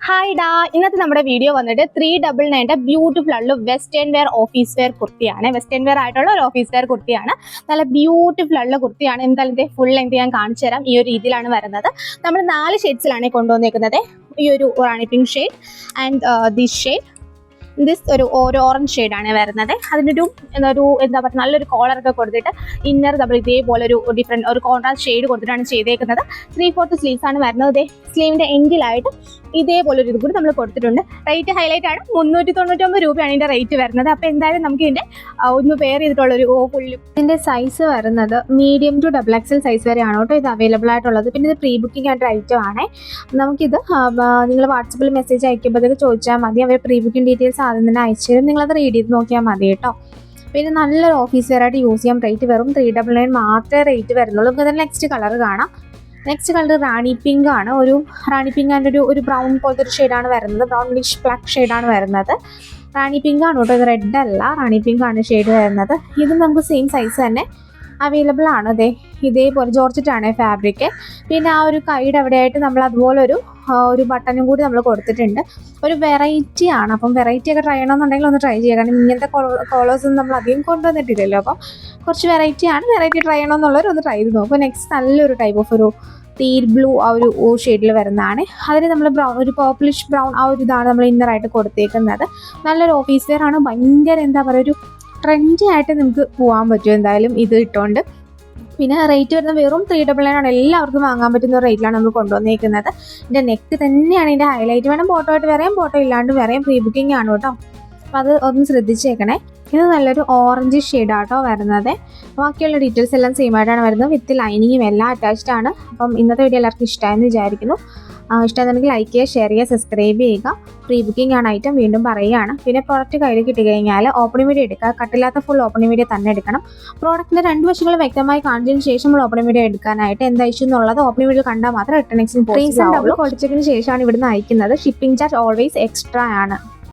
Hi ഡാ, ഇന്നത്തെ നമ്മുടെ വീഡിയോ വന്നിട്ട് 399 ബ്യൂട്ടിഫുൾ ആയിട്ടുള്ള വെസ്റ്റേൺ വെയർ ഓഫീസ് വെയർ കുർത്തിയാണ്. വെസ്റ്റേൺ വെയർ ആയിട്ടുള്ള ഒരു ഓഫീസ് വെയർ കുർത്തിയാണ്. നല്ല ബ്യൂട്ടിഫുൾ ആയിട്ടുള്ള കുർത്തിയാണ്. എന്തായാലും ഇത് ഫുൾ ലെങ്ത് ഞാൻ കാണിച്ചു തരാം. ഈ ഒരു രീതിയിലാണ് വരുന്നത്. നമ്മൾ 4 ഷെയ്ഡ്സിലാണ് കൊണ്ടുവന്നേക്കുന്നത്. ഈ ഒരു റാണി pink shade and this shade, ഒരു ഓറഞ്ച് ഷെയ്ഡാണ് വരുന്നത്. അതിനൊരു എന്താ പറയുക, നല്ലൊരു കോളറൊക്കെ കൊടുത്തിട്ട് ഇന്നർ നമ്മൾ ഇതേപോലെ ഒരു ഡിഫറെൻറ്റ് ഒരു കോൺട്രാസ്റ്റ് ഷെയ്ഡ് കൊടുത്തിട്ടാണ് ചെയ്തേക്കുന്നത്. 3/4 സ്ലീവ്സ് ആണ് വരുന്നത്. സ്ലീവിൻ്റെ എൻഡിലായിട്ട് ഇതേപോലെ ഒരു ഇത് കൂടി നമ്മൾ കൊടുത്തിട്ടുണ്ട്. റേറ്റ് ഹൈലൈറ്റ് ആണ്. 399 രൂപയാണ് ഇതിൻ്റെ റേറ്റ് വരുന്നത്. അപ്പോൾ എന്തായാലും നമുക്ക് ഇതിൻ്റെ ഒന്ന് വെയർ ചെയ്തിട്ടുള്ളൊരു ഫുള്ള്. ഇതിൻ്റെ സൈസ് വരുന്നത് മീഡിയം ടു XXL സൈസ് വരെയാണ് കേട്ടോ ഇത് അവൈലബിൾ ആയിട്ടുള്ളത്. പിന്നെ ഇത് പ്രീ ബുക്കിംഗ് ആയിട്ട് ഐറ്റം ആണ്. നമുക്കിത് നിങ്ങൾ വാട്സപ്പിൽ മെസ്സേജ് അയക്കുമ്പോഴത്തേക്ക് ചോദിച്ചാൽ മതി. അവർ പ്രീ ബുക്കിംഗ് ഡീറ്റെയിൽസ് ആദ്യം തന്നെ അയച്ചു തരും. നിങ്ങളത് റീഡ് ചെയ്ത് നോക്കിയാൽ മതി കേട്ടോ. പിന്നെ നല്ലൊരു ഓഫീസ് വെയറായിട്ട് യൂസ് ചെയ്യാം. റേറ്റ് വെറും 399 മാത്രമേ റേറ്റ് വരുന്നുള്ളൂ. നമുക്ക് അതിന് നെക്സ്റ്റ് കളർ കാണാം. നെക്സ്റ്റ് കളർ റാണി പിങ്ക് ആണ്. ഒരു റാണി പിങ്ക് ആൻഡ് ഒരു ബ്രൗൺ പോലത്തെ ഒരു ഷെയ്ഡാണ് വരുന്നത്. ബ്രൗണിഷ് ബ്ലാക്ക് ഷെയ്ഡാണ് വരുന്നത്. റാണി പിങ്ക് ആണ് കേട്ടോ, ഇത് റെഡ് അല്ല. റാണി പിങ്ക് ആണ് ഷെയ്ഡ് വരുന്നത്. ഇത് നമുക്ക് സെയിം സൈസ് തന്നെ അവൈലബിൾ ആണ്. ഇതേപോലെ ജോർജറ്റാണ് ഫാബ്രിക്. പിന്നെ ആ ഒരു കൈയുടെ അവിടെയായിട്ട് നമ്മൾ അതുപോലെ ഒരു ബട്ടണും കൂടി നമ്മൾ കൊടുത്തിട്ടുണ്ട്. ഒരു വെറൈറ്റി ആണ്. അപ്പം വെറൈറ്റി ഒക്കെ ട്രൈ ചെയ്യണമെന്നുണ്ടെങ്കിൽ ഒന്ന് ട്രൈ ചെയ്യുക. കാരണം ഇങ്ങനത്തെ കോളേഴ്സൊന്നും നമ്മൾ അധികം കൊണ്ടുവന്നിട്ടില്ലല്ലോ. അപ്പം കുറച്ച് വെറൈറ്റി ആണ്. വെറൈറ്റി ട്രൈ ചെയ്യണമെന്നുള്ളവർ ഒന്ന് ട്രൈ ചെയ്ത് നോക്കും. നെക്സ്റ്റ് നല്ലൊരു ടൈപ്പ് ഓഫ് ഒരു ടീൽ ബ്ലൂ ആ ഒരു ഷെയ്ഡിൽ വരുന്നതാണ്. അതിന് നമ്മൾ ഒരു പർപ്പിളിഷ് ബ്രൗൺ ആ ഒരു ഇതാണ് നമ്മൾ ഇന്നറായിട്ട് കൊടുത്തേക്കുന്നത്. നല്ലൊരു ഓഫീസ് വെയർ ആണ്. ഭയങ്കര എന്താ പറയുക, ഒരു ട്രെൻഡി ആയിട്ട് നമുക്ക് പോകാൻ പറ്റും എന്തായാലും ഇത് ഇട്ടുകൊണ്ട്. പിന്നെ റേറ്റ് വരുന്നത് വെറും 399 ആണ്. എല്ലാവർക്കും വാങ്ങാൻ പറ്റുന്ന റേറ്റിലാണ് നമ്മൾ കൊണ്ടുവന്നേക്കുന്നത്. ഇതിൻ്റെ നെക്ക് തന്നെയാണ് ഇതിൻ്റെ ഹൈലൈറ്റ്. വേണം ഫോട്ടോ ആയിട്ട് വരാം, ഫോട്ടോ ഇല്ലാണ്ട് വരാം. പ്രീ ബുക്കിംഗ് ആണ് കേട്ടോ. അപ്പോൾ അത് ഒന്ന് ശ്രദ്ധിച്ചേക്കണേ. ഇത് നല്ലൊരു ഓറഞ്ച് ഷെയ്ഡാട്ടോ വരുന്നത്. ബാക്കിയുള്ള ഡീറ്റെയിൽസ് എല്ലാം സെയിം ആയിട്ടാണ് വരുന്നത്. വിത്ത് ലൈനിങ്ങും എല്ലാം അറ്റാച്ച്ഡ് ആണ്. അപ്പം ഇന്നത്തെ വീഡിയോ എല്ലാവർക്കും ഇഷ്ടമായെന്ന് വിചാരിക്കുന്നു. ഇഷ്ടമാണെന്നുണ്ടെങ്കിൽ ലൈക്ക് ചെയ്യുക, ഷെയർ ചെയ്യുക, സബ്സ്ക്രൈബ് ചെയ്യുക. പ്രീ ബുക്കിംഗ് ആണ് ഐറ്റം, വീണ്ടും പറയുകയാണ്. പിന്നെ പ്രോഡക്റ്റ് കയ്യിൽ കിട്ടിക്കഴിഞ്ഞാൽ ഓപ്പണിംഗ് വീഡിയോ എടുക്കുക. കട്ടില്ലാത്ത ഫുൾ ഓപ്പണിംഗ് വീഡിയോ തന്നെ എടുക്കണം. പ്രോഡക്റ്റിൻ്റെ 2 വശങ്ങളും വ്യക്തമായി കാണിച്ചതിന് ശേഷം നമ്മൾ ഓപ്പണിംഗ് വീഡിയോ എടുക്കാനായിട്ട് എന്താ ഇഷ്യൂ എന്നുള്ളത് ഓപ്പണിംഗ് വീഡിയോ കണ്ടാൽ മാത്രം റിട്ടേൺ എക്സ്ചേഞ്ച് ഡബിൾ കൊടുച്ചതിന് ശേഷമാണ് ഇവിടുന്ന് അയക്കുന്നത്. ഷിപ്പിംഗ് ചാർജ് ഓൾവേസ് എക്സ്ട്രാ ആണ്.